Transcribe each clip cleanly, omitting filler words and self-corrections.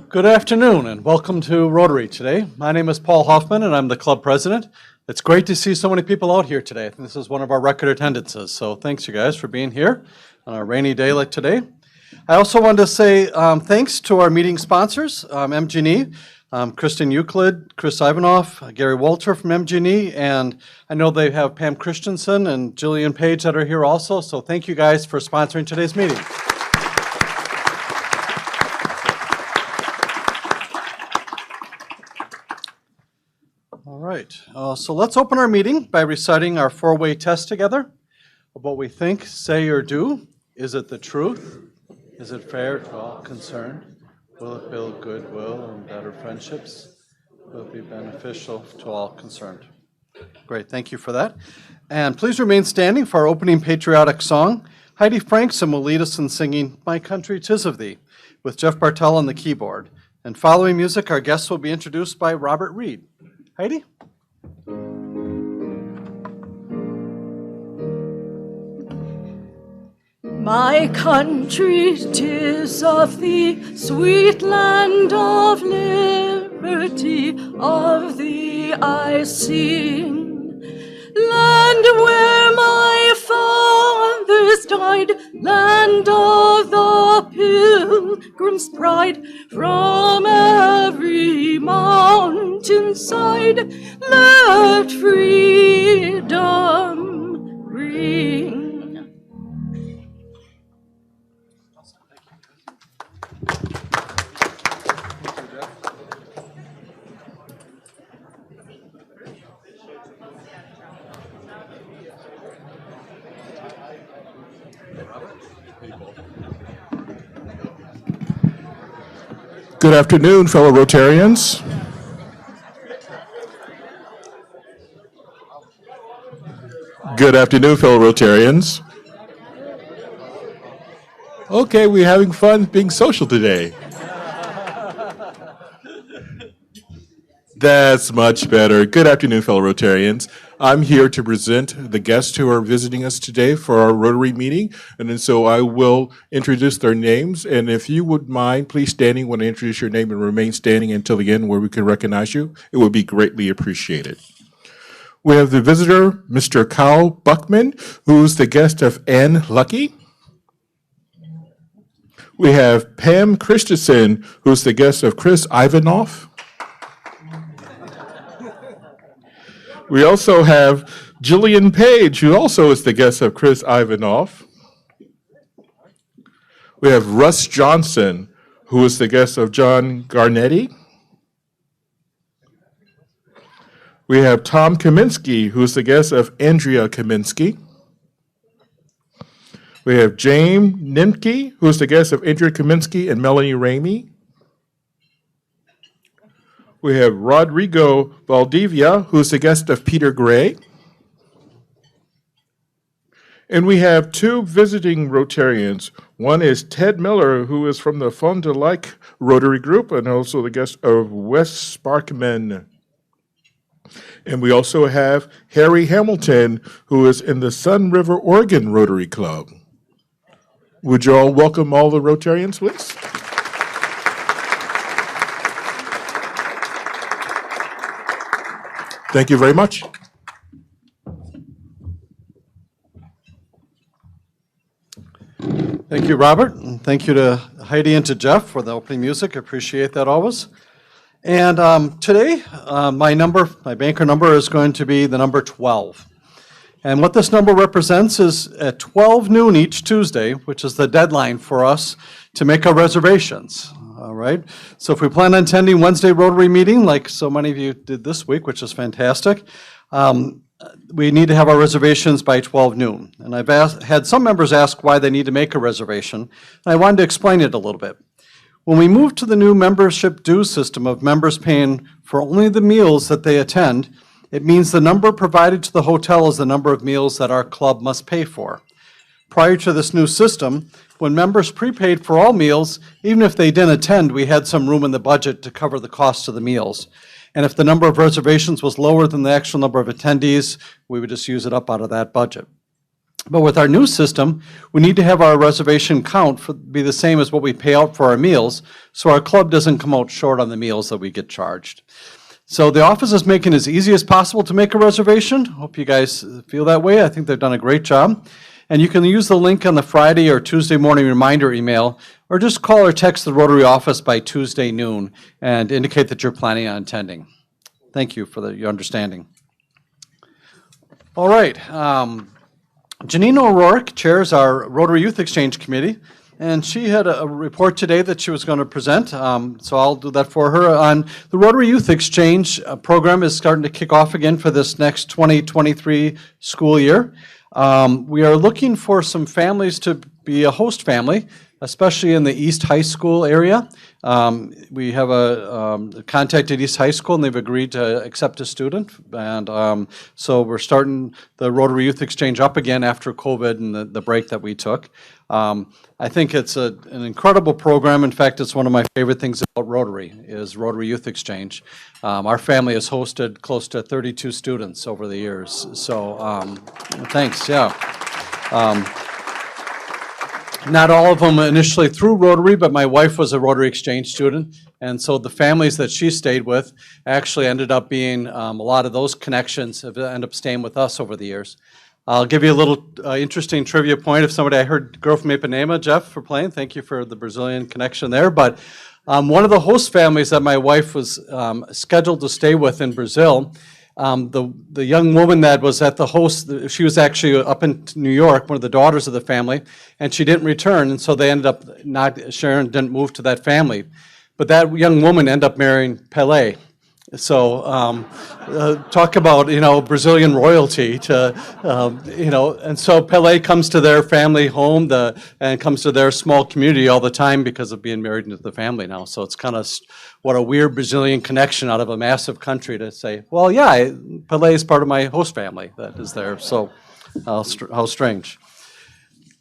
Good afternoon and welcome to Rotary today. My name is Paul Hoffman and I'm the club president. It's great to see so many people out here today. This is one of our record attendances, so thanks you guys for being here on a rainy day like today. I also wanted to say thanks to our meeting sponsors, MG&E, Kristen Euclid, Chris Ivanoff, Gary Walter from MG&E, and I know they have Pam Christensen and Jillian Page that are here also, so thank you guys for sponsoring today's meeting. All right, so let's open our meeting by reciting our four-way test together of what we think, say, or do. Is it the truth? Is it fair to all concerned? Will it build goodwill and better friendships? Will it be beneficial to all concerned? Great, thank you for that. And please remain standing for our opening patriotic song. Heidi Frankson will lead us in singing My Country 'Tis of Thee with Jeff Bartell on the keyboard. And following music, our guests will be introduced by Robert Reed. Heidi? My country, 'tis of thee, sweet land of liberty, of thee I sing. Land where my fathers died, land of the pilgrim's pride, from every mountainside, let freedom ring. Good afternoon, fellow Rotarians. Good afternoon, fellow Rotarians. Okay, we're having fun being social today. That's much better. Good afternoon, fellow Rotarians. I'm here to present the guests who are visiting us today for our Rotary meeting, and so I will introduce their names, and if you would mind, please standing when I introduce your name and remain standing until the end where we can recognize you. It would be greatly appreciated. We have the visitor, Mr. Kyle Buckman, who's the guest of Ann Lucky. We have Pam Christensen, who's the guest of Chris Ivanoff. We also have Jillian Page, who also is the guest of Chris Ivanoff. We have Russ Johnson, who is the guest of John Garnetti. We have Tom Kaminsky, who is the guest of Andrea Kaminsky. We have James Nimke, who is the guest of Andrea Kaminsky and Melanie Ramey. We have Rodrigo Valdivia, who is the guest of Peter Gray. And we have two visiting Rotarians. One is Ted Miller, who is from the Fond du Lac Rotary Group and also the guest of West Sparkman. And we also have Harry Hamilton, who is in the Sun River, Oregon Rotary Club. Would you all welcome all the Rotarians, please? Thank you very much. Thank you, Robert, and thank you to Heidi and to Jeff for the opening music. I appreciate that always. And today, my banker number is going to be the number 12. And what this number represents is at 12 noon each Tuesday, which is the deadline for us to make our reservations. All right, so if we plan on attending Wednesday Rotary meeting, like so many of you did this week, which is fantastic, we need to have our reservations by 12 noon. And I've had some members ask why they need to make a reservation, and I wanted to explain it a little bit. When we moved to the new membership dues system of members paying for only the meals that they attend, it means the number provided to the hotel is the number of meals that our club must pay for. prior to this new system, when members prepaid for all meals, even if they didn't attend, we had some room in the budget to cover the cost of the meals. And if the number of reservations was lower than the actual number of attendees, we would just use it up out of that budget. But with our new system, we need to have our reservation count be the same as what we pay out for our meals, so our club doesn't come out short on the meals that we get charged. So the office is making it as easy as possible to make a reservation. Hope you guys feel that way. I think they've done a great job. And you can use the link on the Friday or Tuesday morning reminder email, or just call or text the Rotary office by Tuesday noon and indicate that you're planning on attending. Thank you for your understanding. All right. Janine O'Rourke chairs our Rotary Youth Exchange Committee, and she had a report today that she was going to present, so I'll do that for her. On the Rotary Youth Exchange program is starting to kick off again for this next 2023 school year. We are looking for some families to be a host family, especially in the East High School area. We have contacted East High School, and they've agreed to accept a student. And so we're starting the Rotary Youth Exchange up again after COVID and the break that we took. I think it's an incredible program. In fact, it's one of my favorite things about Rotary is Rotary Youth Exchange. Our family has hosted close to 32 students over the years. So thanks, yeah. Not all of them initially through Rotary, but my wife was a Rotary Exchange student, and so the families that she stayed with actually ended up being, a lot of those connections have ended up staying with us over the years. I'll give you a little interesting trivia point. If somebody, I heard Girl from Ipanema, Jeff, for playing. Thank you for the Brazilian connection there. But one of the host families that my wife was scheduled to stay with in Brazil, the young woman that was at the host, she was actually up in New York, one of the daughters of the family, and she didn't return, and so they ended up Sharon didn't move to that family. But that young woman ended up marrying Pelé. So talk about, Brazilian royalty to, and so Pelé comes to their family home and comes to their small community all the time because of being married into the family now. So it's kind of what a weird Brazilian connection out of a massive country to say, well, yeah, Pelé is part of my host family that is there. So how strange.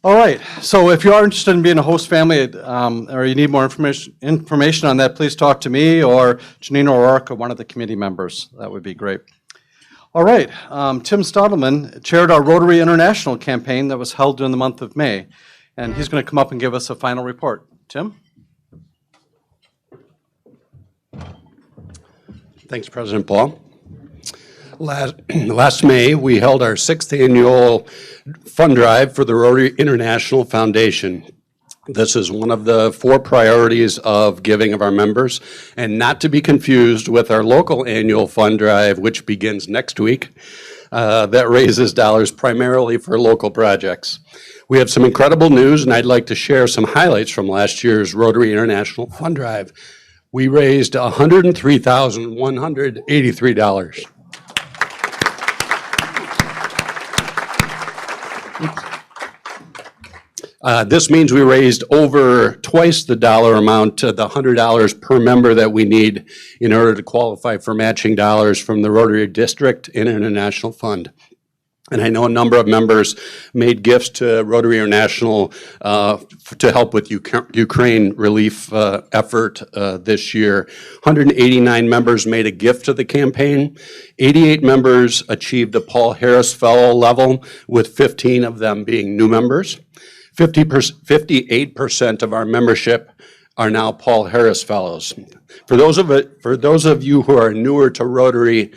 All right, so if you are interested in being a host family or you need more information on that, please talk to me or Janine O'Rourke or one of the committee members. That would be great. All right, Tim Stottleman chaired our Rotary International campaign that was held during the month of May, and he's going to come up and give us a final report. Tim? Thanks, President Paul. Last May, we held our 6th annual fund drive for the Rotary International Foundation. This is one of the 4 priorities of giving of our members, and not to be confused with our local annual fund drive, which begins next week, that raises dollars primarily for local projects. We have some incredible news, and I'd like to share some highlights from last year's Rotary International Fund Drive. We raised $103,183. This means we raised over twice the dollar amount to the $100 per member that we need in order to qualify for matching dollars from the Rotary District and International Fund. And I know a number of members made gifts to Rotary International to help with Ukraine relief effort this year. 189 members made a gift to the campaign. 88 members achieved the Paul Harris Fellow level, with 15 of them being new members. 58% of our membership are now Paul Harris Fellows. For those of you who are newer to Rotary,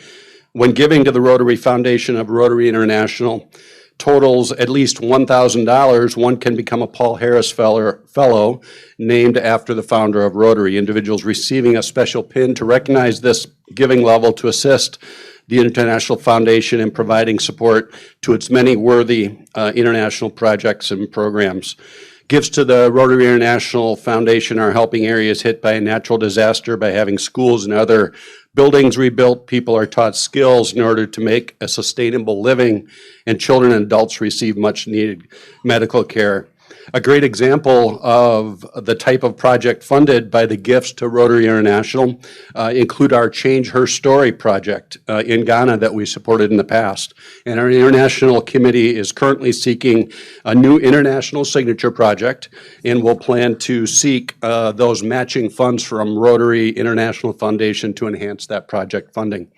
when giving to the Rotary Foundation of Rotary International totals at least $1,000, one can become a Paul Harris Fellow named after the founder of Rotary. Individuals receiving a special pin to recognize this giving level to assist the International Foundation in providing support to its many worthy international projects and programs. Gifts to the Rotary International Foundation are helping areas hit by a natural disaster by having schools and other buildings rebuilt. People are taught skills in order to make a sustainable living, and children and adults receive much needed medical care. A great example of the type of project funded by the gifts to Rotary International include our Change Her Story project in Ghana that we supported in the past. And our international committee is currently seeking a new international signature project, and will plan to seek those matching funds from Rotary International Foundation to enhance that project funding.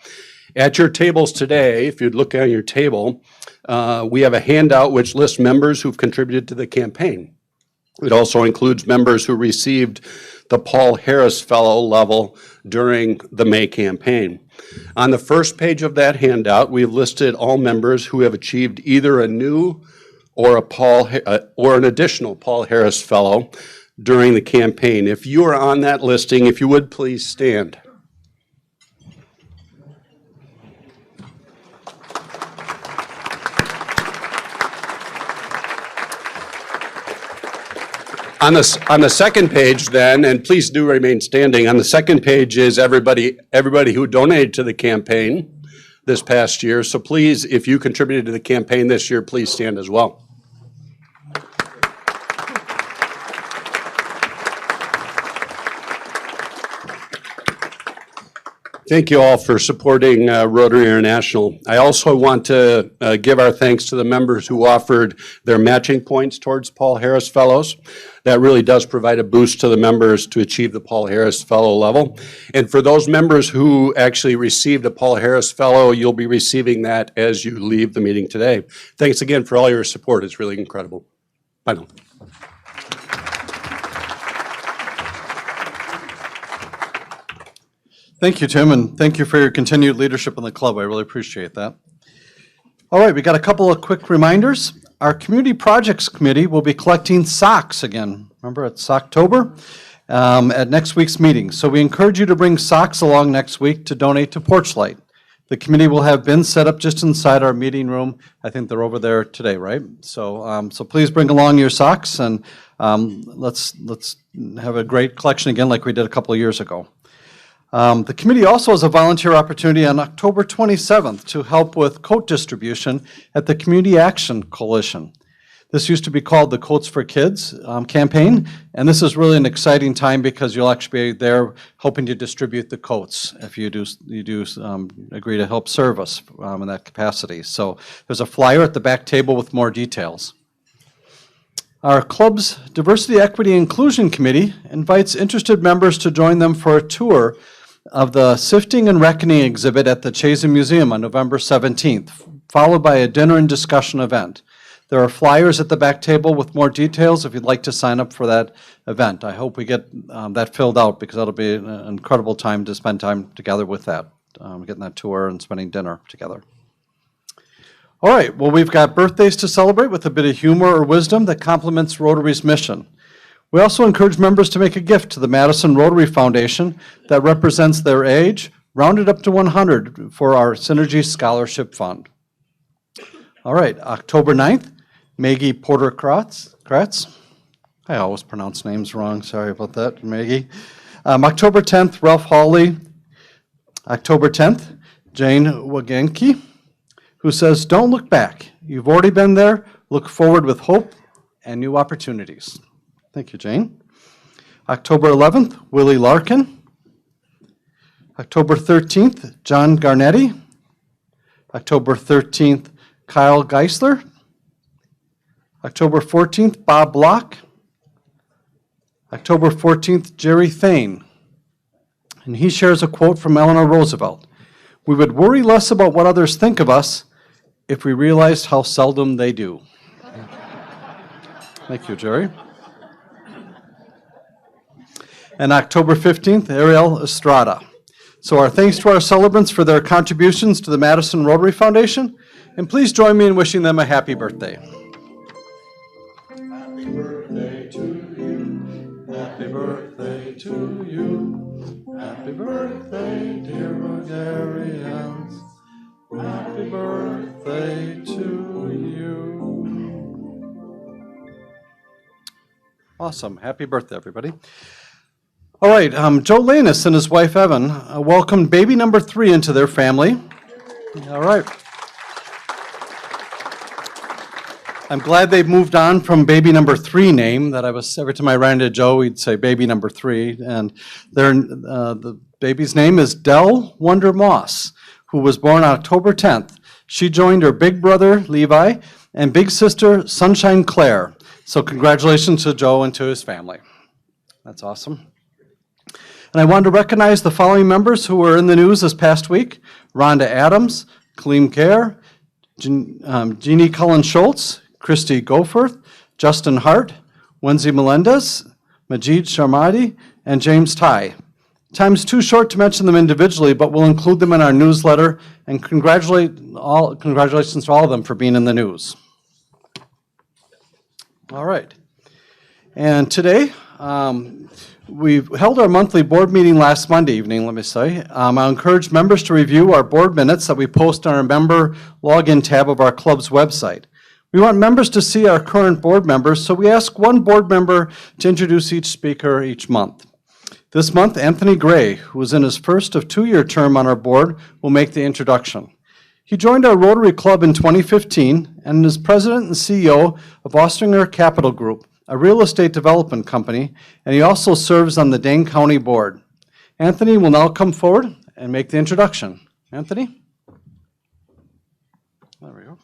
At your tables today, if you'd look at your table, we have a handout which lists members who've contributed to the campaign. It also includes members who received the Paul Harris Fellow level during the May campaign. On the first page of that handout, we've listed all members who have achieved either a new or an additional Paul Harris Fellow during the campaign. If you are on that listing, if you would please stand. On the second page then, and please do remain standing, on the second page is everybody who donated to the campaign this past year. So please, if you contributed to the campaign this year, please stand as well. Thank you all for supporting Rotary International. I also want to give our thanks to the members who offered their matching points towards Paul Harris Fellows. That really does provide a boost to the members to achieve the Paul Harris Fellow level. And for those members who actually received a Paul Harris Fellow, you'll be receiving that as you leave the meeting today. Thanks again for all your support. It's really incredible. Bye now. Thank you, Tim, and thank you for your continued leadership in the club. I really appreciate that. All right, we got a couple of quick reminders. Our Community Projects Committee will be collecting socks again. Remember, it's October at next week's meeting. So we encourage you to bring socks along next week to donate to Porchlight. The committee will have bins set up just inside our meeting room. I think they're over there today, right? So, so please bring along your socks, and let's have a great collection again like we did a couple of years ago. The committee also has a volunteer opportunity on October 27th to help with coat distribution at the Community Action Coalition. This used to be called the Coats for Kids campaign, and this is really an exciting time because you'll actually be there helping to distribute the coats if you do agree to help serve us in that capacity. So there's a flyer at the back table with more details. Our club's Diversity, Equity, and Inclusion Committee invites interested members to join them for a tour of the Sifting and Reckoning exhibit at the Chazen Museum on November 17th, followed by a dinner and discussion event. There are flyers at the back table with more details if you'd like to sign up for that event. I hope we get that filled out because that'll be an incredible time to spend time together with that, getting that tour and spending dinner together. All right, well, we've got birthdays to celebrate with a bit of humor or wisdom that complements Rotary's mission. We also encourage members to make a gift to the Madison Rotary Foundation that represents their age, rounded up to 100 for our Synergy Scholarship Fund. All right, October 9th, Maggie Porter-Kratz. I always pronounce names wrong, sorry about that, Maggie. October 10th, Ralph Hawley. October 10th, Jane Wagenke, who says, "Don't look back. You've already been there. Look forward with hope and new opportunities." Thank you, Jane. October 11th, Willie Larkin. October 13th, John Garnetti. October 13th, Kyle Geisler. October 14th, Bob Block. October 14th, Jerry Thane. And he shares a quote from Eleanor Roosevelt. "We would worry less about what others think of us if we realized how seldom they do." Thank you, Jerry. And October 15th, Ariel Estrada. So our thanks to our celebrants for their contributions to the Madison Rotary Foundation, and please join me in wishing them a happy birthday. Happy birthday to you, happy birthday to you, happy birthday, dear Rotarians, happy birthday to you. Awesome, happy birthday, everybody. All right, Joe Lanus and his wife Evan welcomed baby number 3 into their family. All right. I'm glad they've moved on from baby number 3 name that I was, every time I ran into Joe, he'd say baby number 3. And the baby's name is Dell Wonder Moss, who was born October 10th. She joined her big brother, Levi, and big sister, Sunshine Claire. So congratulations to Joe and to his family. That's awesome. And I wanted to recognize the following members who were in the news this past week: Rhonda Adams, Kaleem Kerr, Jeannie Cullen Schultz, Christy Goforth, Justin Hart, Wendy Melendez, Majid Sharmadi, and James Ty. Time's too short to mention them individually, but we'll include them in our newsletter, and congratulations to all of them for being in the news. All right. And today, we held our monthly board meeting last Monday evening, let me say. I encourage members to review our board minutes that we post on our member login tab of our club's website. We want members to see our current board members, so we ask one board member to introduce each speaker each month. This month, Anthony Gray, who is in his first of 2-year term on our board, will make the introduction. He joined our Rotary Club in 2015 and is president and CEO of Ostringer Capital Group, a real estate development company, and he also serves on the Dane County Board. Anthony will now come forward and make the introduction. Anthony? There we go.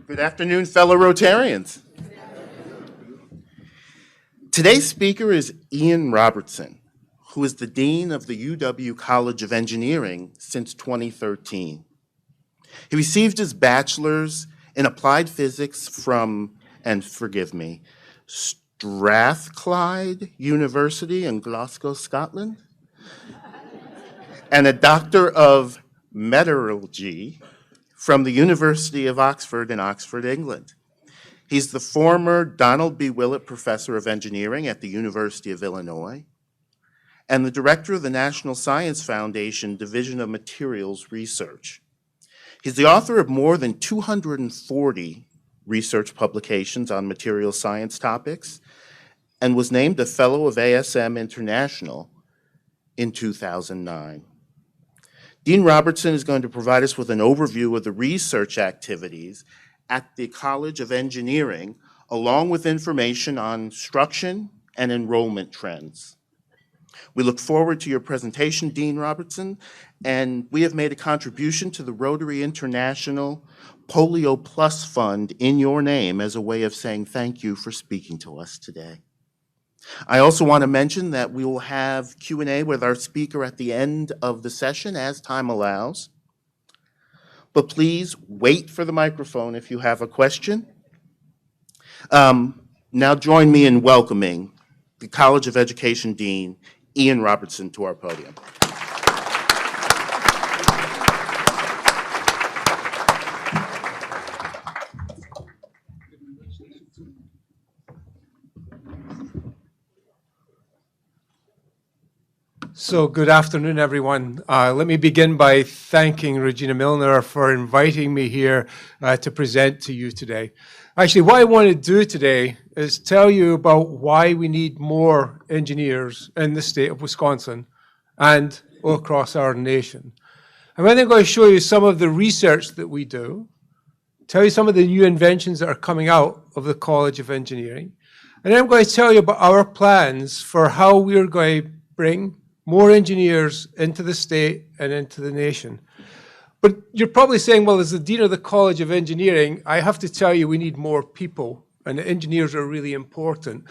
Good afternoon, fellow Rotarians. Today's speaker is Ian Robertson, who is the Dean of the UW College of Engineering since 2013. He received his bachelor's in applied physics from, and forgive me, Strathclyde University in Glasgow, Scotland, and a Doctor of Metallurgy from the University of Oxford in Oxford, England. He's the former Donald B. Willett Professor of Engineering at the University of Illinois and the Director of the National Science Foundation Division of Materials Research. He's the author of more than 240 research publications on material science topics and was named a Fellow of ASM International in 2009. Dean Robertson is going to provide us with an overview of the research activities at the College of Engineering, along with information on instruction and enrollment trends. We look forward to your presentation, Dean Robertson, and we have made a contribution to the Rotary International Polio Plus Fund in your name as a way of saying thank you for speaking to us today. I also want to mention that we will have Q&A with our speaker at the end of the session as time allows. But please wait for the microphone if you have a question. Now join me in welcoming the College of Education Dean, Ian Robertson, to our podium. So good afternoon, everyone. Let me begin by thanking Regina Milner for inviting me here to present to you today. Actually, what I want to do today is tell you about why we need more engineers in the state of Wisconsin and all across our nation. And then I'm going to show you some of the research that we do, tell you some of the new inventions that are coming out of the College of Engineering, and then I'm going to tell you about our plans for how we're going to bring more engineers into the state and into the nation. But you're probably saying, well, as the Dean of the College of Engineering, I have to tell you we need more people, and the engineers are really important.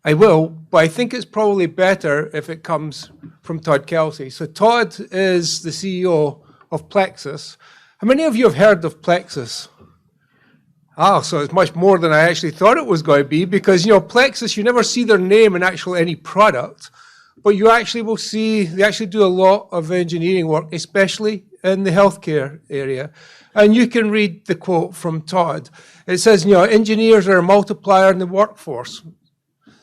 I will, but I think it's probably better if it comes from Todd Kelsey. So Todd is the CEO of Plexus. How many of you have heard of Plexus? Oh, so it's much more than I actually thought it was going to be, because, you know, Plexus, you never see their name in actually any product. But you actually will see, they actually do a lot of engineering work, especially in the healthcare area. And you can read the quote from Todd. It says, you know, engineers are a multiplier in the workforce.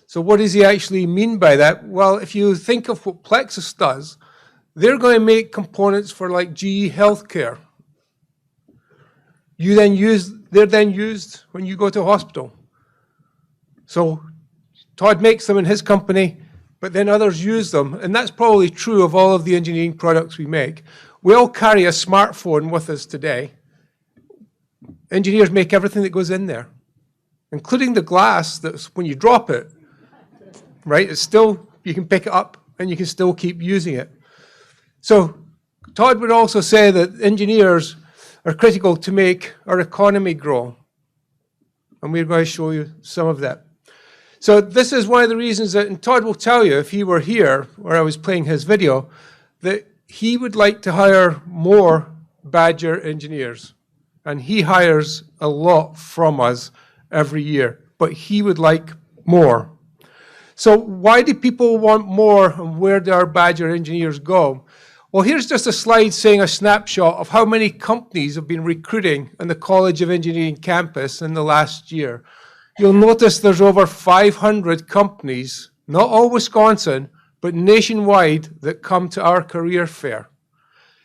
So what does he actually mean by that? Well, if you think of what Plexus does, they're going to make components for like GE Healthcare. They're then used when you go to a hospital. So Todd makes them in his company. but then others use them, and that's probably true of all of the engineering products we make. We all carry a smartphone with us today. Engineers make everything that goes in there, including the glass that's when you drop it, right? It's still, you can pick it up and you can still keep using it. So Todd would also say that engineers are critical to make our economy grow. And we're going to show you some of that. So this is one of the reasons that, and Todd will tell you if he were here, or I was playing his video, that he would like to hire more Badger engineers. And he hires a lot from us every year, but he would like more. So why do people want more, and where do our Badger engineers go? Well, here's just a slide saying a snapshot of how many companies have been recruiting in the College of Engineering campus in the last year. You'll notice there's over 500 companies, not all Wisconsin, but nationwide, that come to our career fair.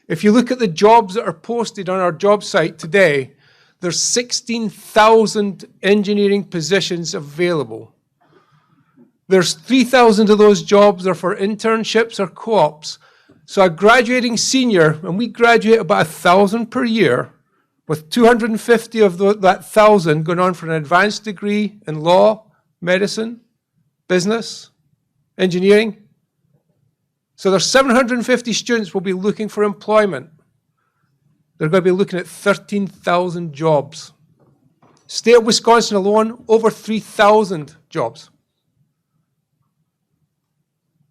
If you look at the jobs that are posted on our job site today, there's 16,000 engineering positions available. There's 3,000 of those jobs are for internships or co-ops. So a graduating senior, and we graduate about 1,000 per year, with 250 of that 1,000 going on for an advanced degree in law, medicine, business, engineering. So there's 750 students will be looking for employment. They're going to be looking at 13,000 jobs. State of Wisconsin alone, over 3,000 jobs.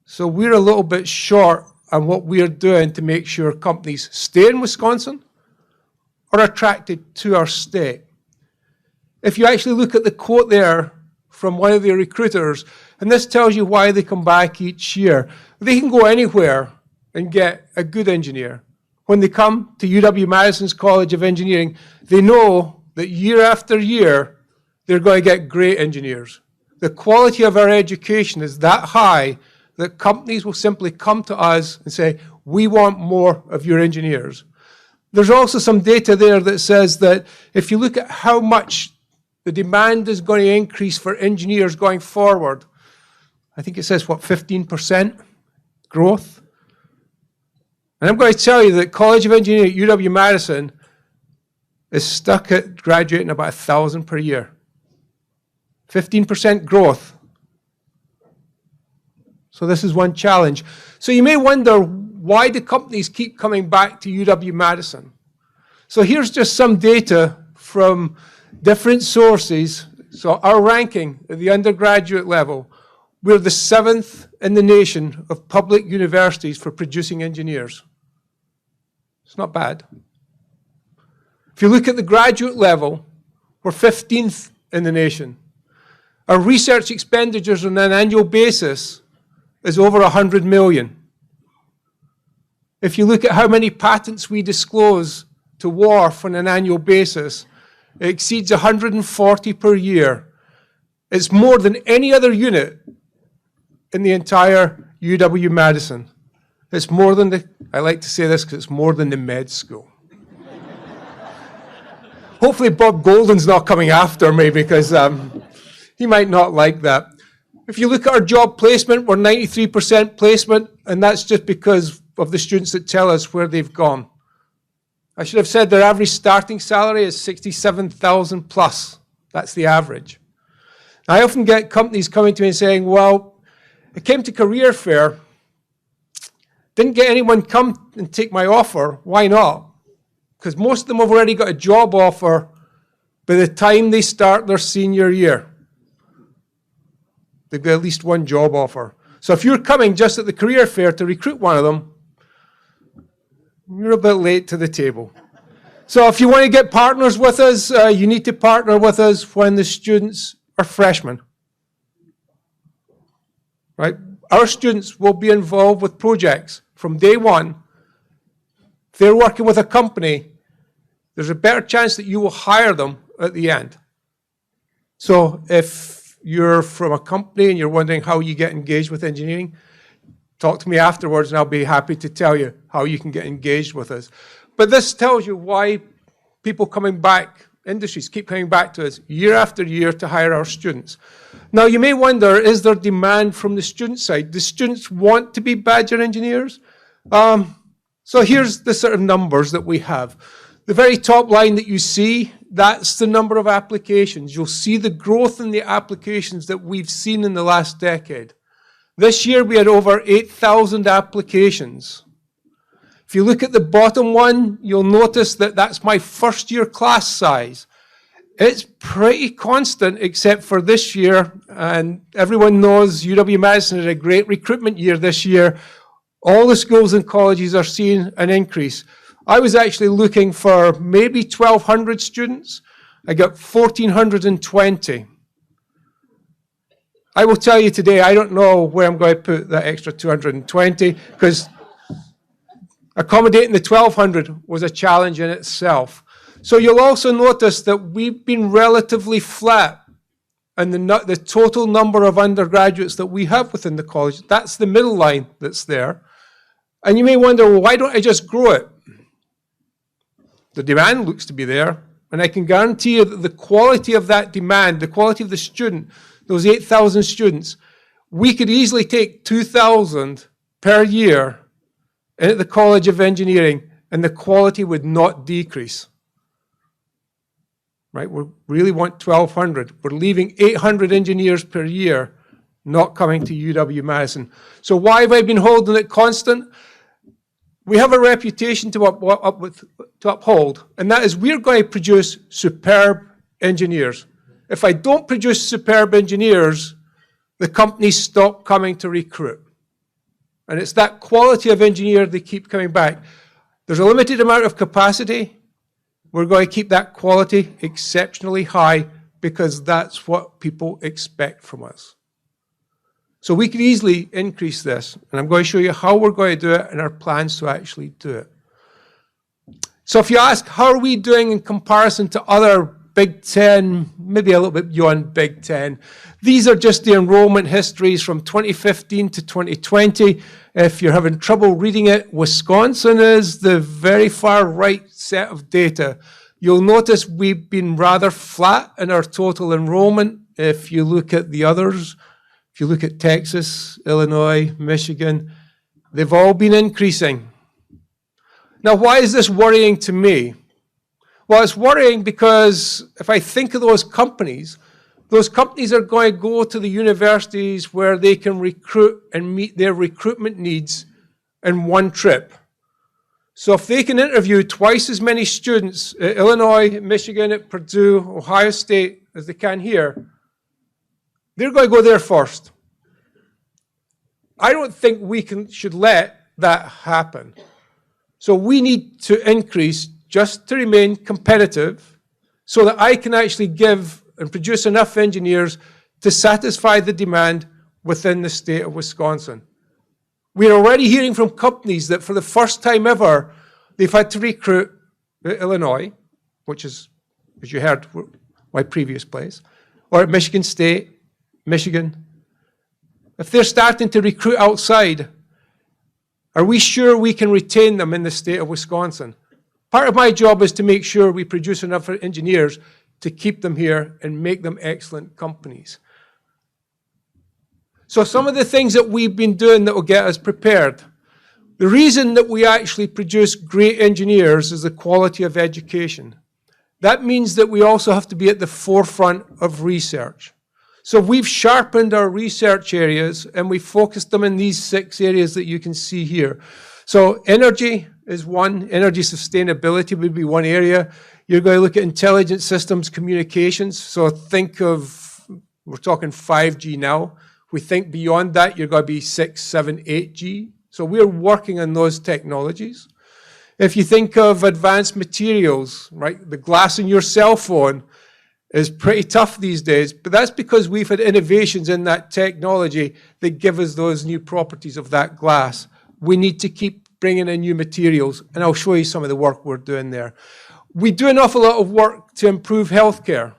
So we're a little bit short on what we're doing to make sure companies stay in Wisconsin or are attracted to our state. If you actually look at the quote there from one of the recruiters, and this tells you why they come back each year. They can go anywhere and get a good engineer. When they come to UW-Madison's College of Engineering, they know that year after year, they're going to get great engineers. The quality of our education is that high that companies will simply come to us and say, we want more of your engineers. There's also some data there that says that if you look at how much the demand is going to increase for engineers going forward, I think it says, what, 15% growth? And I'm going to tell you that College of Engineering at UW-Madison is stuck at graduating about 1,000 per year. 15% growth. So this is one challenge. So you may wonder, why do companies keep coming back to UW-Madison? So here's just some data from different sources. So our ranking at the undergraduate level, we're the 7th in the nation of public universities for producing engineers. It's not bad. If you look at the graduate level, we're 15th in the nation. Our research expenditures on an annual basis is over 100 million. If you look at how many patents we disclose to WARF on an annual basis, it exceeds 140 per year. It's more than any other unit in the entire UW-Madison. It's more than the, I like to say this because it's more than the med school. Hopefully Bob Golden's not coming after me because he might not like that. If you look at our job placement, we're 93% placement, and that's just because of the students that tell us where they've gone. I should have said their average starting salary is $67,000 plus. That's the average. I often get companies coming to me and saying, well, I came to career fair, didn't get anyone come and take my offer. Why not? Because most of them have already got a job offer by the time they start their senior year. They've got at least one job offer. So if you're coming just at the career fair to recruit one of them, you're a bit late to the table. So if you want to get partners with us, you need to partner with us when the students are freshmen. Right? Our students will be involved with projects from day one. If they're working with a company, there's a better chance that you will hire them at the end. So if you're from a company and you're wondering how you get engaged with engineering, talk to me afterwards and I'll be happy to tell you how you can get engaged with us. But this tells you why people coming back industries keep coming back to us year after year to hire our students. Now, you may wonder, is there demand from the student side? Do students want to be Badger engineers? So here's the sort of numbers that we have. The very top line that you see, that's the number of applications. You'll see the growth in the applications that we've seen in the last decade. This year, we had over 8,000 applications. If you look at the bottom one, you'll notice that that's my first-year class size. It's pretty constant, except for this year, and everyone knows UW-Madison had a great recruitment year this year. All the schools and colleges are seeing an increase. I was actually looking for maybe 1,200 students. I got 1,420. I will tell you today, I don't know where I'm going to put that extra 220, because accommodating the 1,200 was a challenge in itself. So you'll also notice that we've been relatively flat in the total number of undergraduates that we have within the college. That's the middle line that's there. And you may wonder, well, why don't I just grow it? The demand looks to be there, and I can guarantee you that the quality of that demand, the quality of the student, those 8,000 students, we could easily take 2,000 per year at the College of Engineering, and the quality would not decrease. Right? We really want 1,200. We're leaving 800 engineers per year not coming to UW-Madison. So why have I been holding it constant? We have a reputation to uphold, and that is we're going to produce superb engineers. If I don't produce superb engineers, the companies stop coming to recruit. And it's that quality of engineer they keep coming back. There's a limited amount of capacity. We're going to keep that quality exceptionally high because that's what people expect from us. So we could easily increase this, and I'm going to show you how we're going to do it and our plans to actually do it. So if you ask, how are we doing in comparison to other Big Ten, maybe a little bit beyond Big Ten, these are just the enrollment histories from 2015 to 2020. If you're having trouble reading it, Wisconsin is the very far right set of data. You'll notice we've been rather flat in our total enrollment. If you look at the others, if you look at Texas, Illinois, Michigan, they've all been increasing. Now, why is this worrying to me? Well, it's worrying because if I think of those companies are going to go to the universities where they can recruit and meet their recruitment needs in one trip. So if they can interview twice as many students at Illinois, Michigan, at Purdue, Ohio State as they can here, they're going to go there first. I don't think we should let that happen. So we need to increase just to remain competitive so that I can actually give and produce enough engineers to satisfy the demand within the state of Wisconsin. We're already hearing from companies that for the first time ever, they've had to recruit at Illinois, which is, as you heard, my previous place, or at Michigan State, Michigan. If they're starting to recruit outside, are we sure we can retain them in the state of Wisconsin? Part of my job is to make sure we produce enough engineers to keep them here and make them excellent companies. So some of the things that we've been doing that will get us prepared. The reason that we actually produce great engineers is the quality of education. That means that we also have to be at the forefront of research. So we've sharpened our research areas and we focused them in these 6 areas that you can see here. So energy is one. Energy sustainability would be one area. You're going to look at intelligent systems communications. So think of, we're talking 5G now. We think beyond that, you're going to be 6, 7, 8G. So we're working on those technologies. If you think of advanced materials, right, the glass in your cell phone is pretty tough these days, but that's because we've had innovations in that technology that give us those new properties of that glass. We need to keep bringing in new materials, and I'll show you some of the work we're doing there. We do an awful lot of work to improve healthcare.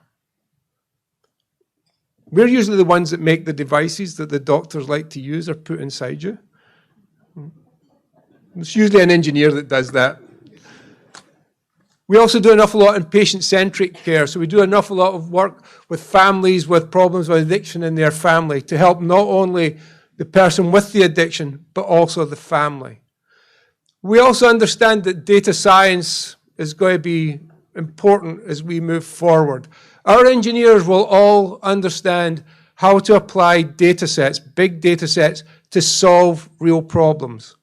We're usually the ones that make the devices that the doctors like to use or put inside you. It's usually an engineer that does that. We also do an awful lot in patient-centric care. So we do an awful lot of work with families with problems with addiction in their family to help not only the person with the addiction, but also the family. We also understand that data science is going to be important as we move forward. Our engineers will all understand how to apply data sets, big data sets, to solve real problems.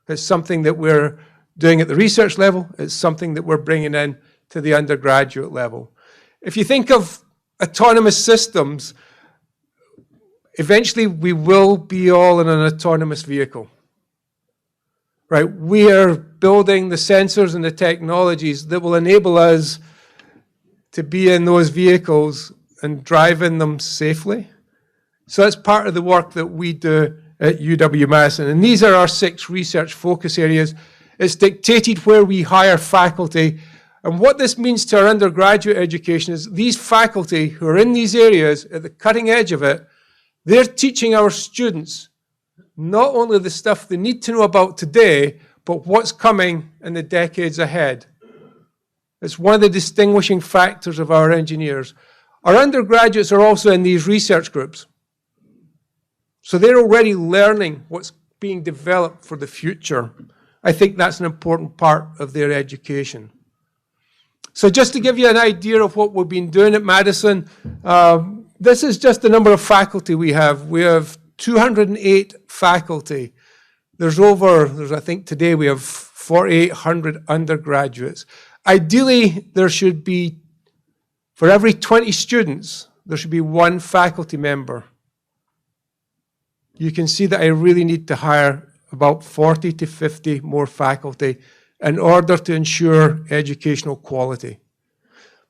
It's something that we're doing at the research level. It's something that we're bringing in to the undergraduate level. If you think of autonomous systems, eventually we will be all in an autonomous vehicle. Right? We are building the sensors and the technologies that will enable us to be in those vehicles and drive in them safely. So that's part of the work that we do at UW-Madison. And these are our 6 research focus areas. It's dictated where we hire faculty. And what this means to our undergraduate education is these faculty who are in these areas at the cutting edge of it, they're teaching our students not only the stuff they need to know about today, but what's coming in the decades ahead. It's one of the distinguishing factors of our engineers. Our undergraduates are also in these research groups. So they're already learning what's being developed for the future. I think that's an important part of their education. So just to give you an idea of what we've been doing at Madison, this is just the number of faculty we have. We have 208 faculty. I think today we have 4,800 undergraduates. Ideally, there should be, for every 20 students, there should be 1 faculty member. You can see that I really need to hire about 40 to 50 more faculty in order to ensure educational quality.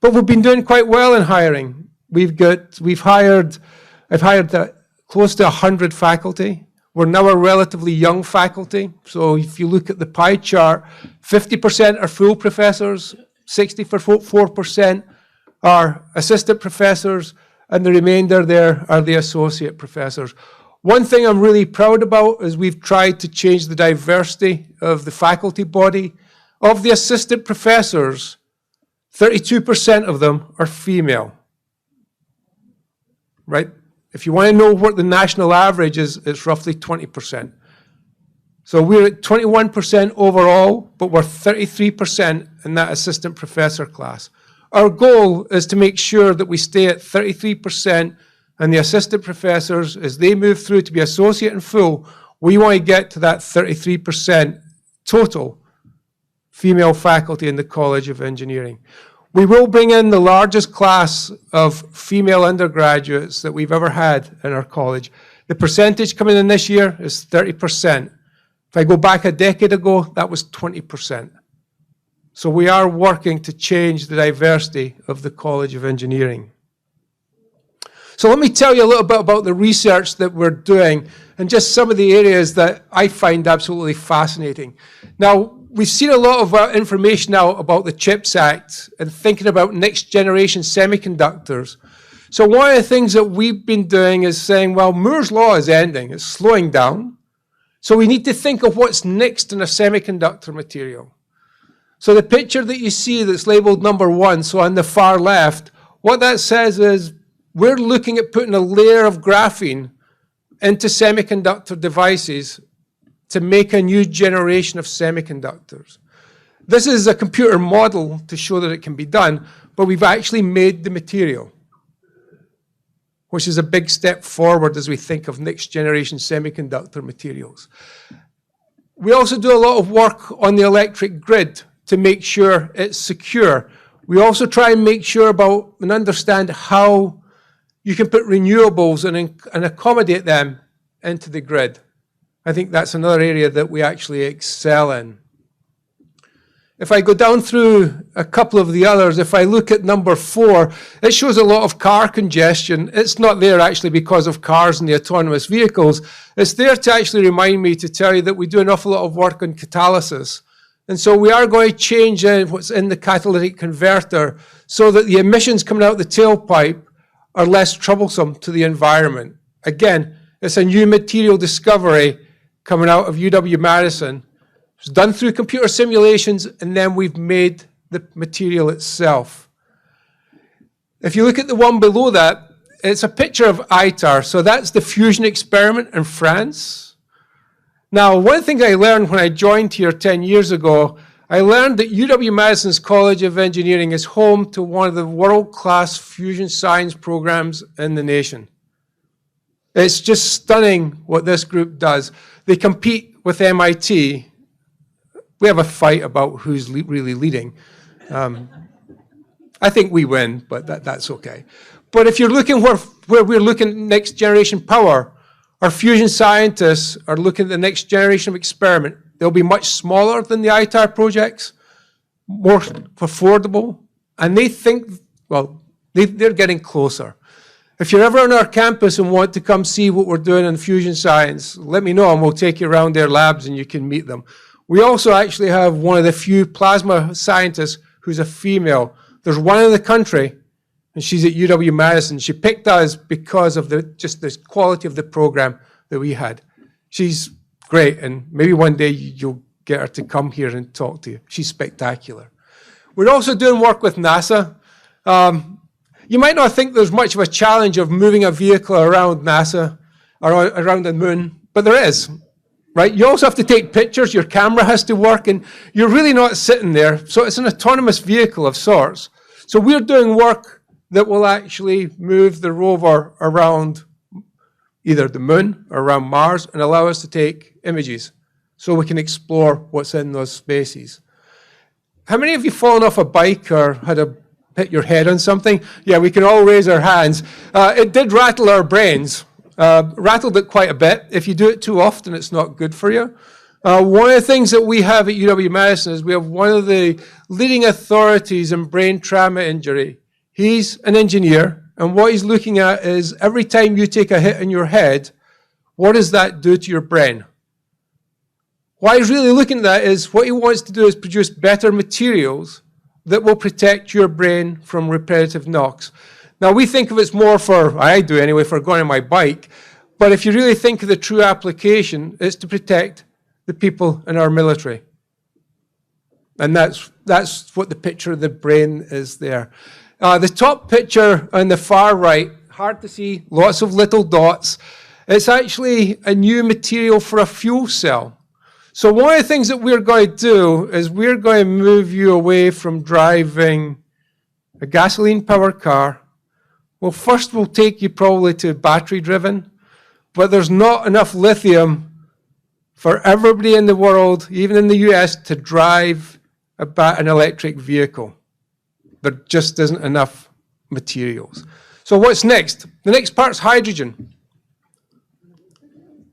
But we've been doing quite well in hiring. I've hired close to 100 faculty. We're now a relatively young faculty. So if you look at the pie chart, 50% are full professors, 64% are assistant professors, and the remainder there are the associate professors. One thing I'm really proud about is we've tried to change the diversity of the faculty body. Of the assistant professors, 32% of them are female. Right? If you want to know what the national average is, it's roughly 20%. So we're at 21% overall, but we're 33% in that assistant professor class. Our goal is to make sure that we stay at 33%, and the assistant professors, as they move through to be associate and full, we want to get to that 33% total female faculty in the College of Engineering. We will bring in the largest class of female undergraduates that we've ever had in our college. The percentage coming in this year is 30%. If I go back a decade ago, that was 20%. So we are working to change the diversity of the College of Engineering. So let me tell you a little bit about the research that we're doing and just some of the areas that I find absolutely fascinating. Now, we've seen a lot of information now about the CHIPS Act and thinking about next generation semiconductors. So one of the things that we've been doing is saying, well, Moore's Law is ending, it's slowing down. So we need to think of what's next in a semiconductor material. So the picture that you see that's labeled number 1, so on the far left, what that says is we're looking at putting a layer of graphene into semiconductor devices to make a new generation of semiconductors. This is a computer model to show that it can be done, but we've actually made the material, which is a big step forward as we think of next generation semiconductor materials. We also do a lot of work on the electric grid to make sure it's secure. We also try and make sure about and understand how you can put renewables and accommodate them into the grid. I think that's another area that we actually excel in. If I go down through a couple of the others, if I look at number 4, it shows a lot of car congestion. It's not there actually because of cars and the autonomous vehicles. It's there to actually remind me to tell you that we do an awful lot of work on catalysis. And so we are going to change what's in the catalytic converter so that the emissions coming out the tailpipe are less troublesome to the environment. Again, it's a new material discovery coming out of UW-Madison. It's done through computer simulations, and then we've made the material itself. If you look at the one below that, it's a picture of ITAR. So that's the fusion experiment in France. Now, one of the things I learned when I joined here 10 years ago, I learned that UW-Madison's College of Engineering is home to one of the world-class fusion science programs in the nation. It's just stunning what this group does. They compete with MIT. We have a fight about who's really leading. I think we win, but that's okay. But if you're looking where we're looking at next generation power, our fusion scientists are looking at the next generation of experiment. They'll be much smaller than the ITAR projects, more affordable, and they think, well, they're getting closer. If you're ever on our campus and want to come see what we're doing in fusion science, let me know and we'll take you around their labs and you can meet them. We also actually have one of the few plasma scientists who's a female. There's one in the country, and she's at UW-Madison. She picked us because of just the quality of the program that we had. She's great, and maybe one day you'll get her to come here and talk to you. She's spectacular. We're also doing work with NASA. You might not think there's much of a challenge of moving a vehicle around NASA or around the moon, but there is, right? You also have to take pictures. Your camera has to work, and you're really not sitting there. So it's an autonomous vehicle of sorts. So we're doing work that will actually move the rover around either the moon or around Mars and allow us to take images so we can explore what's in those spaces. How many of you fallen off a bike or hit your head on something? Yeah, we can all raise our hands. It did rattle our brains, rattled it quite a bit. If you do it too often, it's not good for you. One of the things that we have at UW-Madison is we have one of the leading authorities in brain trauma injury. He's an engineer, and what he's looking at is every time you take a hit in your head, what does that do to your brain? Why he's really looking at that is what he wants to do is produce better materials that will protect your brain from repetitive knocks. Now, we think of it more I do anyway, for going on my bike, but if you really think of the true application, it's to protect the people in our military. And that's what the picture of the brain is there. The top picture on the far right, hard to see, lots of little dots. It's actually a new material for a fuel cell. So one of the things that we're going to do is we're going to move you away from driving a gasoline-powered car. Well, first we'll take you probably to battery-driven, but there's not enough lithium for everybody in the world, even in the US, to drive an electric vehicle. There just isn't enough materials. So what's next? The next part's hydrogen.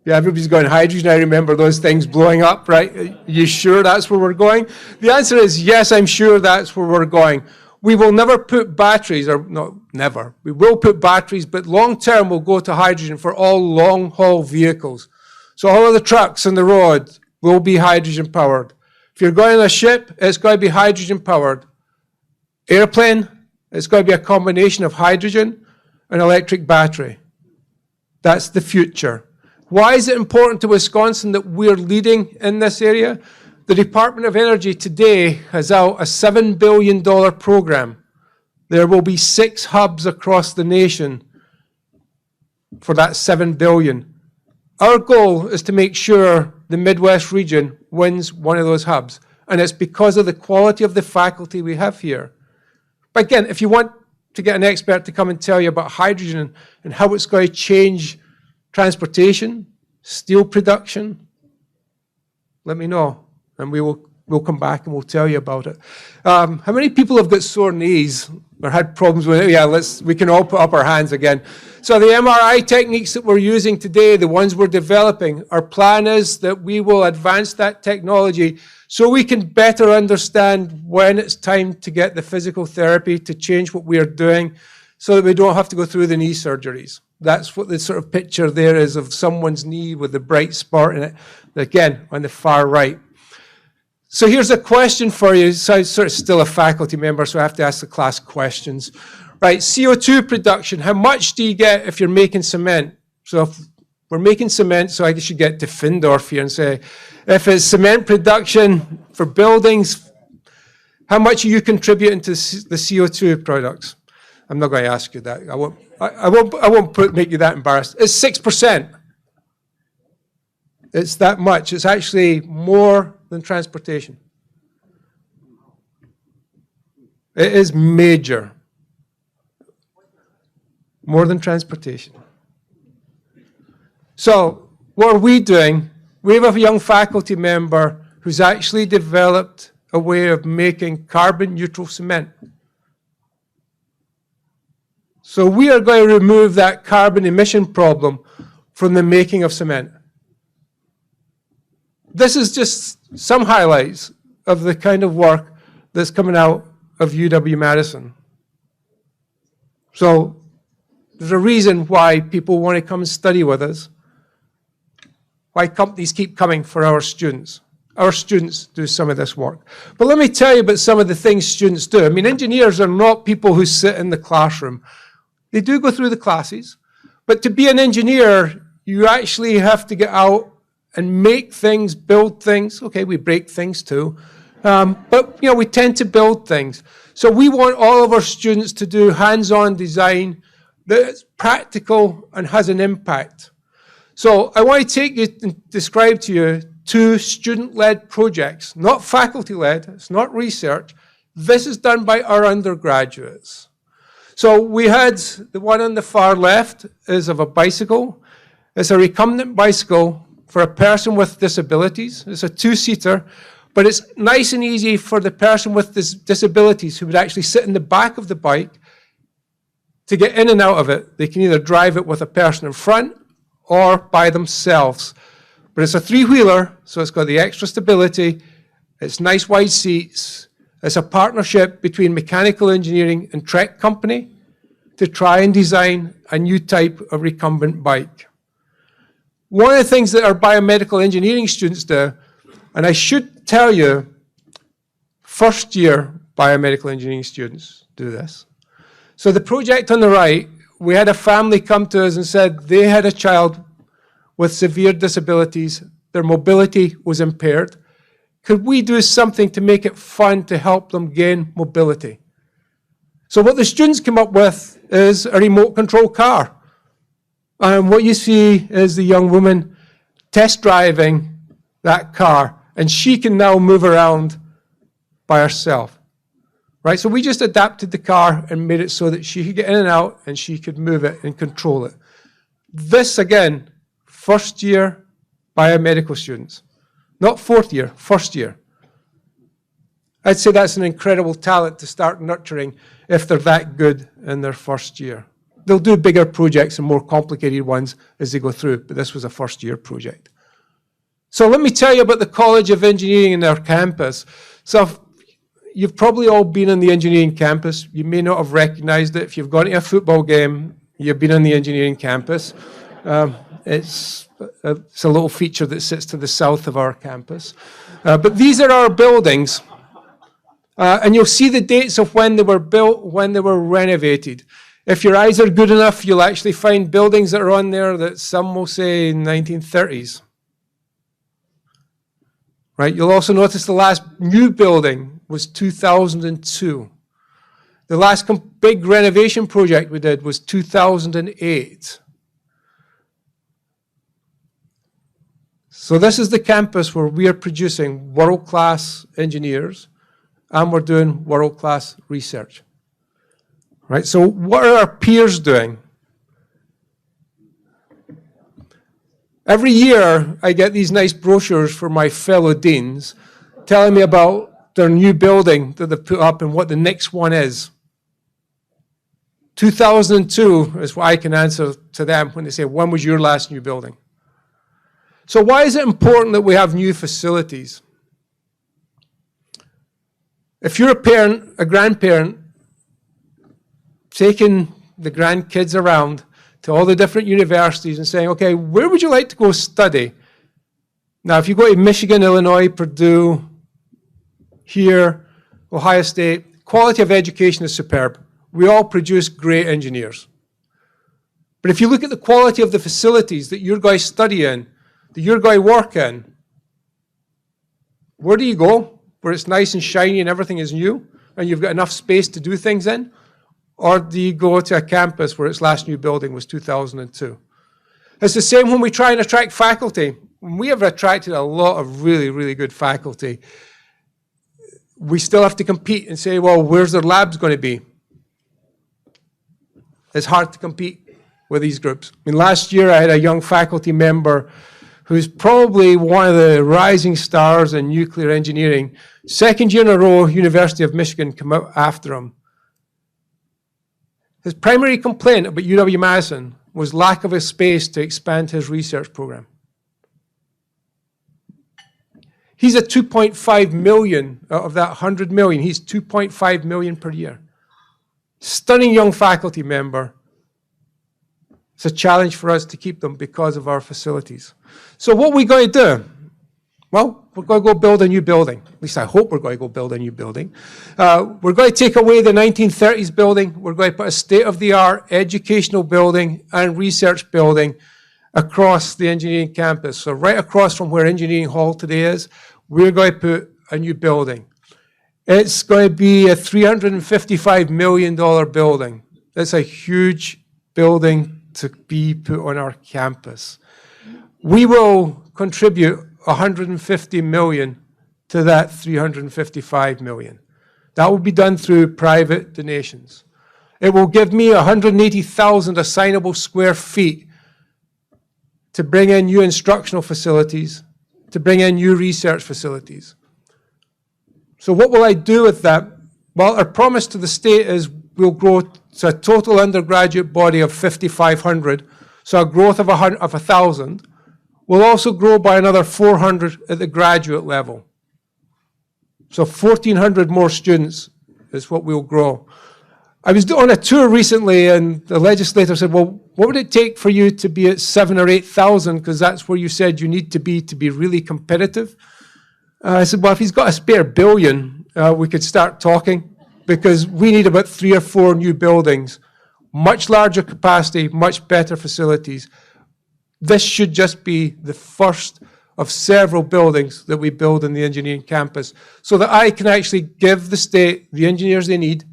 Yeah, everybody's going hydrogen. I remember those things blowing up, right? Are you sure that's where we're going? The answer is yes, I'm sure that's where we're going. We will never put batteries, or no, never. We will put batteries, but long term we'll go to hydrogen for all long-haul vehicles. So all of the trucks on the road will be hydrogen powered. If you're going on a ship, it's going to be hydrogen powered. Airplane, it's going to be a combination of hydrogen and electric battery. That's the future. Why is it important to Wisconsin that we're leading in this area? The Department of Energy today has out a $7 billion program. There will be 6 hubs across the nation for that $7 billion. Our goal is to make sure the Midwest region wins one of those hubs. And it's because of the quality of the faculty we have here. But again, if you want to get an expert to come and tell you about hydrogen and how it's going to change transportation, steel production, let me know, and we'll come back and we'll tell you about it. How many people have got sore knees or had problems with it? Yeah, we can all put up our hands again. So the MRI techniques that we're using today, the ones we're developing, our plan is that we will advance that technology so we can better understand when it's time to get the physical therapy to change what we are doing so that we don't have to go through the knee surgeries. That's what the sort of picture there is of someone's knee with the bright spot in it, again, on the far right. So here's a question for you. So I'm sort of still a faculty member, so I have to ask the class questions. Right, CO2 production. How much do you get if you're making cement? So if we're making cement, so I guess you get to Findorf here and say, if it's cement production for buildings, How much are you contributing to the CO2 products? I'm not going to ask you that. I won't make you that embarrassed. It's 6%. It's that much. It's actually more than transportation. It is major. More than transportation. So what are we doing? We have a young faculty member who's actually developed a way of making carbon neutral cement. So we are going to remove that carbon emission problem from the making of cement. This is just some highlights of the kind of work that's coming out of UW-Madison. So there's a reason why people want to come and study with us, why companies keep coming for our students. Our students do some of this work. But let me tell you about some of the things students do. I mean, engineers are not people who sit in the classroom. They do go through the classes, but to be an engineer, you actually have to get out and make things, build things. Okay, we break things too, but we tend to build things. So we want all of our students to do hands-on design that's practical and has an impact. So I want to take you and describe to you 2 student-led projects, not faculty-led, it's not research. This is done by our undergraduates. So we had the one on the far left is of a bicycle. It's a recumbent bicycle for a person with disabilities. It's a 2-seater, but it's nice and easy for the person with disabilities who would actually sit in the back of the bike to get in and out of it. They can either drive it with a person in front or by themselves. But it's a 3-wheeler, so it's got the extra stability. It's nice wide seats. It's a partnership between mechanical engineering and Trek Company to try and design a new type of recumbent bike. One of the things that our biomedical engineering students do, and I should tell you, first-year biomedical engineering students do this. So the project on the right, we had a family come to us and said they had a child with severe disabilities, their mobility was impaired. Could we do something to make it fun to help them gain mobility? So what the students came up with is a remote control car. And what you see is the young woman test driving that car, and she can now move around by herself. Right? So we just adapted the car and made it so that she could get in and out and she could move it and control it. This, again, first year biomedical students. Not 4th year, first year. I'd say that's an incredible talent to start nurturing if they're that good in their first year. They'll do bigger projects and more complicated ones as they go through, but this was a first-year project. So let me tell you about the College of Engineering in our campus. So you've probably all been on the engineering campus. You may not have recognized it. If you've gone to a football game, you've been on the engineering campus. It's a little feature that sits to the south of our campus. But these are our buildings. And you'll see the dates of when they were built, when they were renovated. If your eyes are good enough, you'll actually find buildings that are on there that some will say 1930s. Right? You'll also notice the last new building was 2002. The last big renovation project we did was 2008. So this is the campus where we are producing world-class engineers and we're doing world-class research. Right? So what are our peers doing? Every year I get these nice brochures from my fellow deans telling me about their new building that they've put up and what the next one is. 2002 is what I can answer to them when they say, when was your last new building? So why is it important that we have new facilities? If you're a parent, a grandparent, taking the grandkids around to all the different universities and saying, okay, where would you like to go study? Now, if you go to Michigan, Illinois, Purdue, here, Ohio State, quality of education is superb. We all produce great engineers. But if you look at the quality of the facilities that your guys study in, that your guy work in, where do you go? where it's nice and shiny and everything is new, and you've got enough space to do things in? Or do you go to a campus where its last new building was 2002? It's the same when we try and attract faculty. We have attracted a lot of really, really good faculty. We still have to compete and say, well, where's their labs going to be? It's hard to compete with these groups. I mean, last year I had a young faculty member who's probably one of the rising stars in nuclear engineering. Second year in a row, University of Michigan come out after him. His primary complaint about UW-Madison was lack of a space to expand his research program. He's at 2.5 million out of that 100 million. He's 2.5 million per year. Stunning young faculty member. It's a challenge for us to keep them because of our facilities. So what are we going to do? Well, we're going to go build a new building. At least I hope we're going to go build a new building. We're going to take away the 1930s building. We're going to put a state-of-the-art educational building and research building across the engineering campus. So right across from where Engineering Hall today is, we're going to put a new building. It's going to be a $355 million building. That's a huge building to be put on our campus. We will contribute $150 million to that $355 million. That will be done through private donations. It will give me 180,000 assignable square feet to bring in new instructional facilities, to bring in new research facilities. So what will I do with that? Well, our promise to the state is we'll grow to a total undergraduate body of 5,500, so a growth of 1,000. We'll also grow by another 400 at the graduate level. So 1,400 more students is what we'll grow. I was on a tour recently, and the legislator said, well, what would it take for you to be at 7,000 or 8,000, because that's where you said you need to be really competitive? I said, well, if he's got a spare $1 billion, we could start talking, because we need about 3 or 4 new buildings, much larger capacity, much better facilities. This should just be the first of several buildings that we build in the engineering campus, so that I can actually give the state the engineers they need.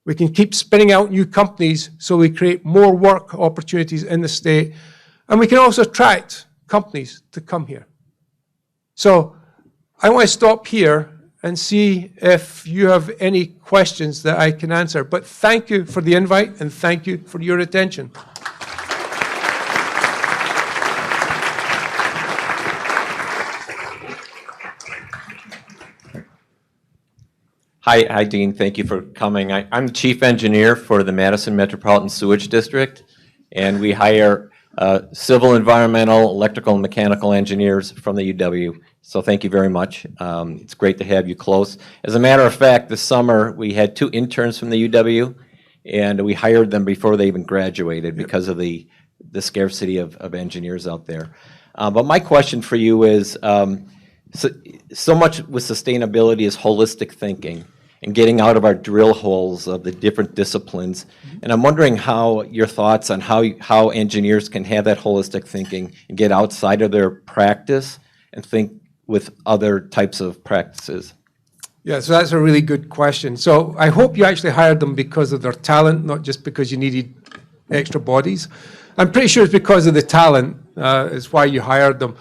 We can keep spinning out new companies so we create more work opportunities in the state. And we can also attract companies to come here. So I want to stop here and see if you have any questions that I can answer. But thank you for the invite, and thank you for your attention. Hi, Dean. Thank you for coming. I'm the chief engineer for the Madison Metropolitan Sewage District, and we hire civil, environmental, electrical, and mechanical engineers from the UW. So thank you very much. It's great to have you close. As a matter of fact, this summer we had 2 interns from the UW, and we hired them before they even graduated because of the scarcity of engineers out there. But my question for you is, so much with sustainability is holistic thinking and getting out of our drill holes of the different disciplines. And I'm wondering how your thoughts on how engineers can have that holistic thinking and get outside of their practice and think with other types of practices. Yeah, so that's a really good question. So I hope you actually hired them because of their talent, not just because you needed extra bodies. I'm pretty sure it's because of the talent is why you hired them.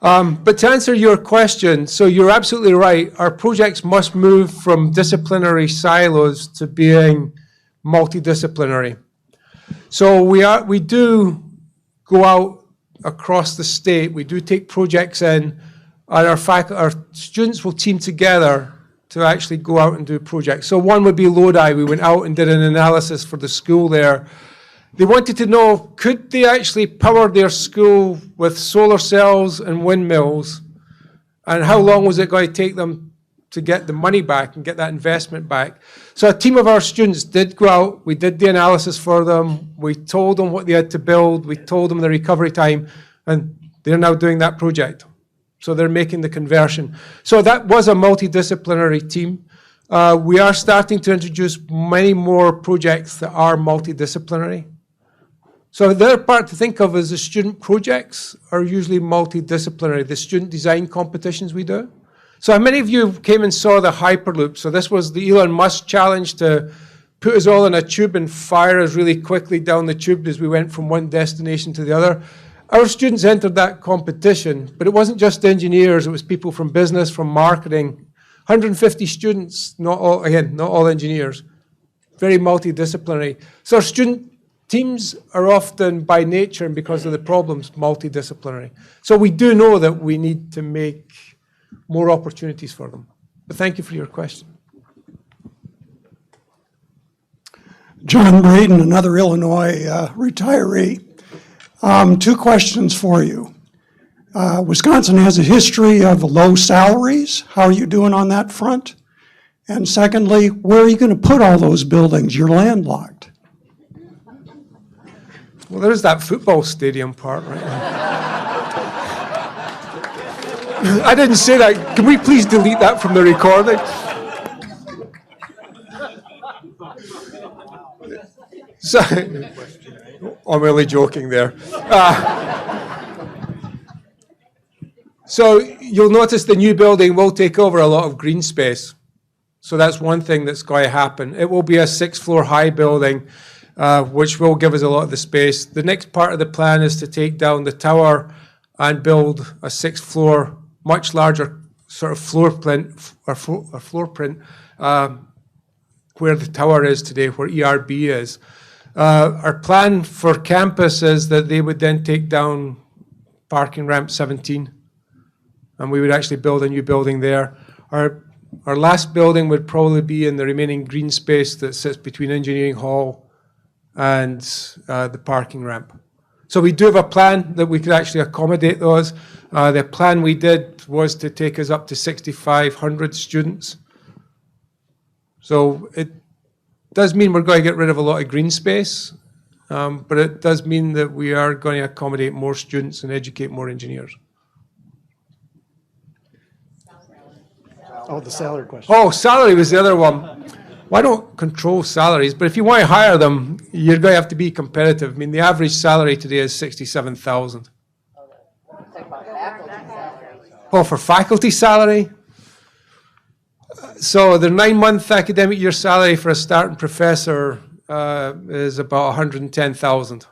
But to answer your question, so you're absolutely right. Our projects must move from disciplinary silos to being multidisciplinary. So we do go out across the state. We do take projects in, and our students will team together to actually go out and do projects. So one would be Lodi. We went out and did an analysis for the school there. They wanted to know, could they actually power their school with solar cells and windmills, and how long was it going to take them to get the money back and get that investment back? So a team of our students did go out, we did the analysis for them, we told them what they had to build, we told them the recovery time, and they're now doing that project. So they're making the conversion. So that was a multidisciplinary team. We are starting to introduce many more projects that are multidisciplinary. So the other part to think of is the student projects are usually multidisciplinary, the student design competitions we do. So how many of you came and saw the Hyperloop? So this was the Elon Musk challenge to put us all in a tube and fire us really quickly down the tube as we went from one destination to the other. Our students entered that competition, but it wasn't just engineers, it was people from business, from marketing. 150 students, not all engineers, very multidisciplinary. So our student teams are often by nature and because of the problems, multidisciplinary. So we do know that we need to make more opportunities for them. But thank you for your question. John Braden, another Illinois retiree. 2 questions for you. Wisconsin has a history of low salaries. How are you doing on that front? And secondly, where are you going to put all those buildings? You're landlocked. Well, there's that football stadium part right now. I didn't say that. Can we please delete that from the recording? So, I'm really joking there. So you'll notice the new building will take over a lot of green space. So that's one thing that's going to happen. It will be a 6-floor high building, which will give us a lot of the space. The next part of the plan is to take down the tower and build a 6-floor, much larger sort of floor print, where the tower is today, where ERB is. Our plan for campus is that they would then take down parking ramp 17, and we would actually build a new building there. Our last building would probably be in the remaining green space that sits between Engineering Hall and the parking ramp. So we do have a plan that we could actually accommodate those. The plan we did was to take us up to 6,500 students. So it does mean we're going to get rid of a lot of green space, but it does mean that we are going to accommodate more students and educate more engineers. Oh, the salary question. Oh, salary was the other one. Well, I don't control salaries, but if you want to hire them, you're going to have to be competitive. I mean, the average salary today is $67,000. Oh, for faculty salary? So the 9-month academic year salary for a starting professor is about $110,000.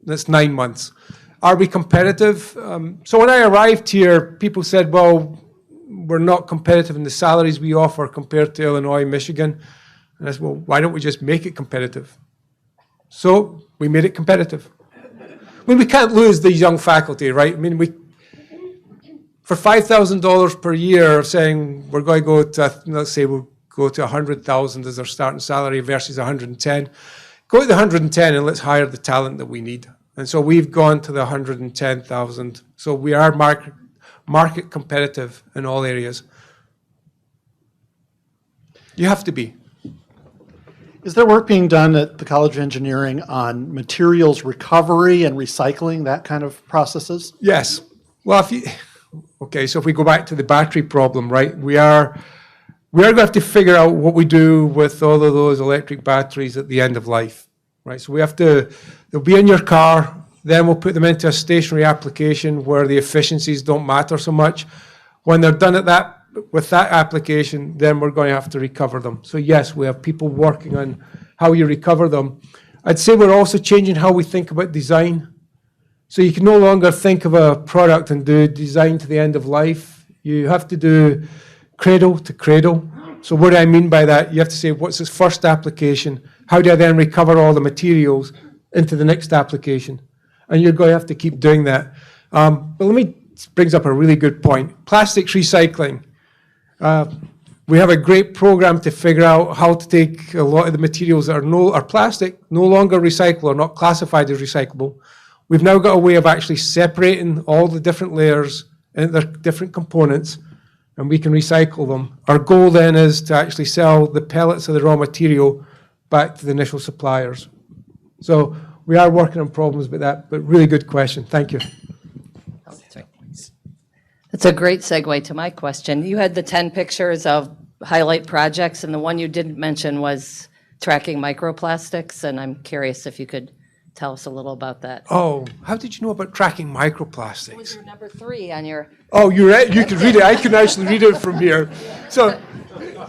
That's 9 months. Are we competitive? So when I arrived here, people said, well, we're not competitive in the salaries we offer compared to Illinois, Michigan. And I said, well, why don't we just make it competitive? So we made it competitive. I mean, we can't lose these young faculty, right? I mean, for $5,000 per year, saying we're going to go to, let's say we'll go to 100,000 as our starting salary versus 110. Go to the 110 and let's hire the talent that we need. And so we've gone to the 110,000. So we are market competitive in all areas. You have to be. Is there work being done at the College of Engineering on materials recovery and recycling, that kind of processes? Yes. Well, okay, so if we go back to the battery problem, right, we are going to have to figure out what we do with all of those electric batteries at the end of life, right? So they'll be in your car, then we'll put them into a stationary application where the efficiencies don't matter so much. When they're done with that application, then we're going to have to recover them. So yes, we have people working on how you recover them. I'd say we're also changing how we think about design. So you can no longer think of a product and do design to the end of life. You have to do cradle to cradle. So what do I mean by that? You have to say, what's this first application? How do I then recover all the materials into the next application? And you're going to have to keep doing that. But brings up a really good point. Plastics recycling. We have a great program to figure out how to take a lot of the materials that are plastic, no longer recyclable or not classified as recyclable. We've now got a way of actually separating all the different layers and their different components, and we can recycle them. Our goal then is to actually sell the pellets of the raw material back to the initial suppliers. So we are working on problems with that, but really good question. Thank you. That's a great segue to my question. You had the 10 pictures of highlight projects, and the one you didn't mention was tracking microplastics, and I'm curious if you could tell us a little about that. Oh, how did you know about tracking microplastics? Your number 3 on your. Oh, you're right. You can read it. I can actually read it from here. So,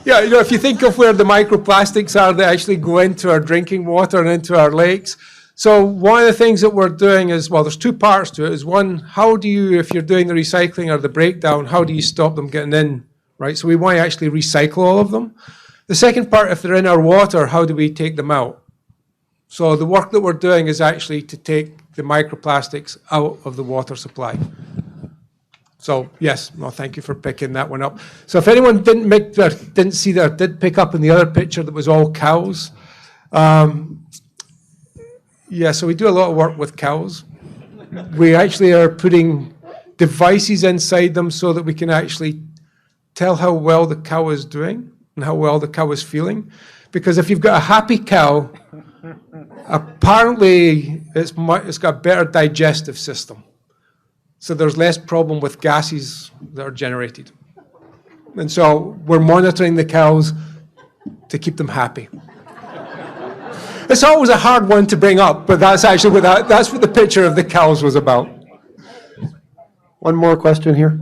yeah, if you think of where the microplastics are, they actually go into our drinking water and into our lakes. So one of the things that we're doing is, well, there's 2 parts to it. Is one, how do you, if you're doing the recycling or the breakdown, how do you stop them getting in, right? So we want to actually recycle all of them. The second part, if they're in our water, how do we take them out? So the work that we're doing is actually to take the microplastics out of the water supply. So yes, well, thank you for picking that one up. So if anyone didn't see that, did pick up in the other picture that was all cows. Yeah, so we do a lot of work with cows. We actually are putting devices inside them so that we can actually tell how well the cow is doing and how well the cow is feeling. Because if you've got a happy cow, apparently it's got a better digestive system. So there's less problem with gases that are generated. And so we're monitoring the cows to keep them happy. It's always a hard one to bring up, but that's actually that's what the picture of the cows was about. One more question here.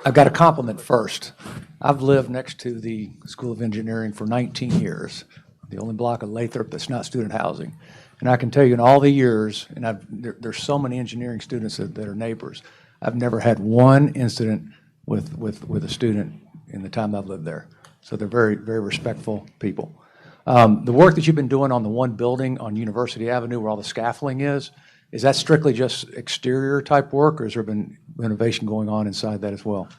I've got a compliment first. I've lived next to the School of Engineering for 19 years, the only block of Lathrop that's not student housing. And I can tell you in all the years, and there's so many engineering students that are neighbors, I've never had one incident with a student in the time I've lived there. So they're very, very respectful people. The work that you've been doing on the one building on University Avenue where all the scaffolding is that strictly just exterior type work, or has there been renovation going on inside that as well?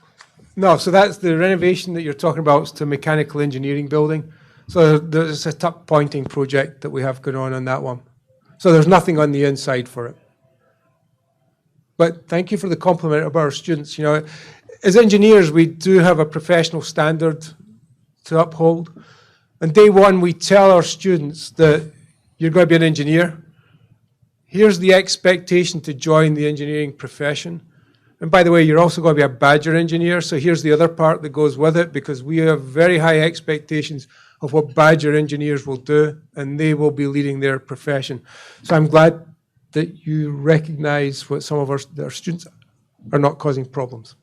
No, so that's the renovation that you're talking about to mechanical engineering building. So there's a tuck pointing project that we have going on that one. So there's nothing on the inside for it. But thank you for the compliment about our students. You know, as engineers, we do have a professional standard to uphold. On day one, we tell our students that you're going to be an engineer. Here's the expectation to join the engineering profession. And by the way, you're also going to be a Badger engineer, so here's the other part that goes with it, because we have very high expectations of what Badger engineers will do, and they will be leading their profession. So I'm glad that you recognize what some of our students are not causing problems.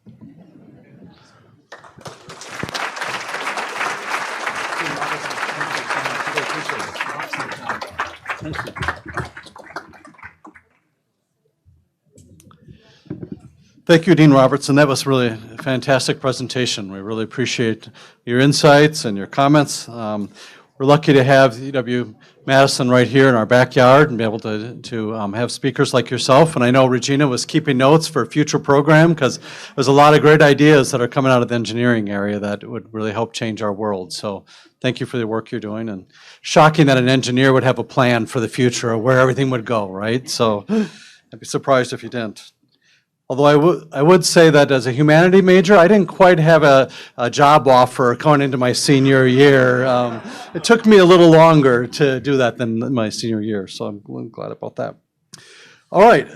Thank you, Dean Robertson. That was really a fantastic presentation. We really appreciate your insights and your comments. We're lucky to have UW-Madison right here in our backyard and be able to have speakers like yourself. And I know Regina was keeping notes for a future program because there's a lot of great ideas that are coming out of the engineering area that would really help change our world. So thank you for the work you're doing. And shocking that an engineer would have a plan for the future of where everything would go, right? So I'd be surprised if you didn't. Although I would say that as a humanity major, I didn't quite have a job offer going into my senior year. It took me a little longer to do that than my senior year, so I'm glad about that. All right,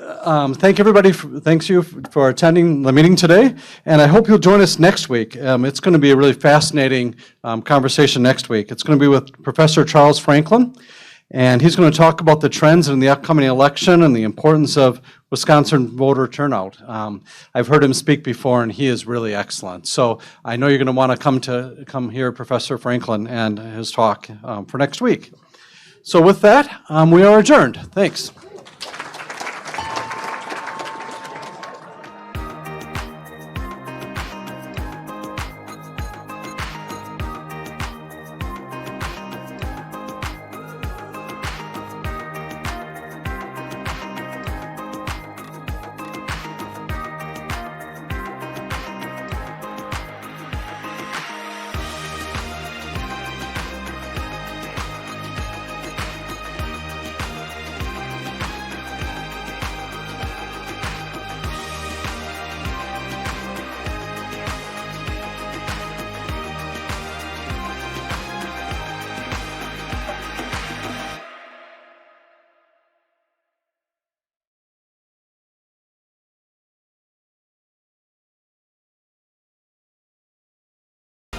thanks you for attending the meeting today, and I hope you'll join us next week. It's going to be a really fascinating conversation next week. It's going to be with Professor Charles Franklin, and he's going to talk about the trends in the upcoming election and the importance of Wisconsin voter turnout. I've heard him speak before, and he is really excellent. So I know you're going to want to come hear Professor Franklin and his talk for next week. So with that, we are adjourned. Thanks.